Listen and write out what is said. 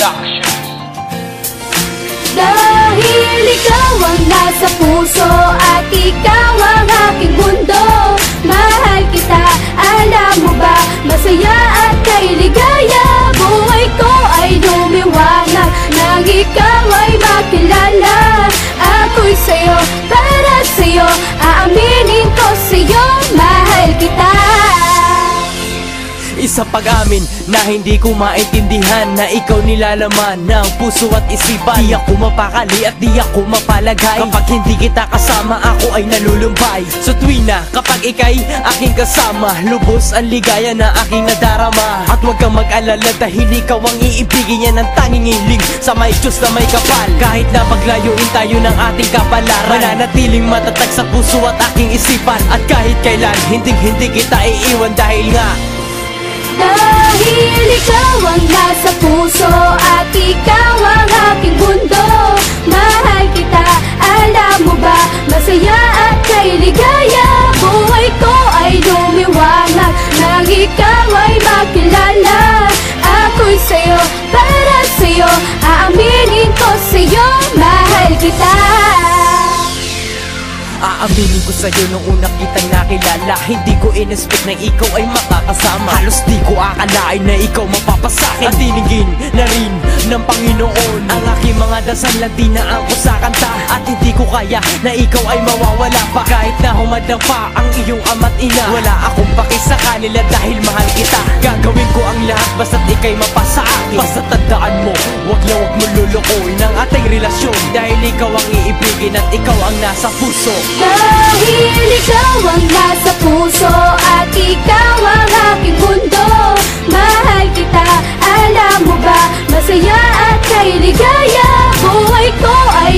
Productions. Dahil ikaw ang nasa puso at ikaw ang aking mundo. Mahal kita, alam mo ba? Masaya at kay ligaya. Buhay ko ay lumiwanag nang ikaw ay makilala. Ako'y sa'yo, para sa'yo, aaminin ko sa'yo, mahal kita. Isa pag-amin na hindi ko maintindihan na ikaw nilalaman ng puso at isipan. Di ako mapakali at di ako mapalagay kapag hindi kita kasama, ako ay nalulumbay. So tuwina kapag ika'y aking kasama, lubos ang ligaya na aking nadarama. At huwag kang mag-alala dahil ikaw ang iibigin niya ng tanging hiling sa may Diyos na may kapal. Kahit na paglayuin tayo ng ating kapalaran, mananatiling matatag sa puso at aking isipan. At kahit kailan hindi kita iiwan dahil nga dahil ikaw ang nasa puso at ikaw ang aking mundo. Mahal kita, alam mo ba? Masaya at kay ligaya. Buhay ko ay lumiwanag nang ikaw ay makilala. Ako'y sa'yo, para sa'yo, aaminin ko sa'yo, mahal kita. Aaminin ko sa'yo nung una kitang nakilala, hindi ko in-expect na ikaw ay makakasama. Halos di ko akalain na ikaw mapapasakin. At tinigin na rin ng Panginoon ang aking mga dasal na dinaan ko sa kanta. At hindi ko kaya na ikaw ay mawawala pa. Kahit na humadang pa ang iyong ama't ina, wala akong paki sa kanila dahil mahal kita. Gagawin ko ang lahat basta't ika'y mapasa akin. Basta tandaan mo, wag na wag mo lulukoy ng ating relasyon, dahil ikaw ang iibigin at ikaw ang nasa puso. Dahil ikaw ang nasa puso at ikaw ang aking mundo. Mahal kita, alam mo ba? Masaya at kay ligaya. Buhay ko ay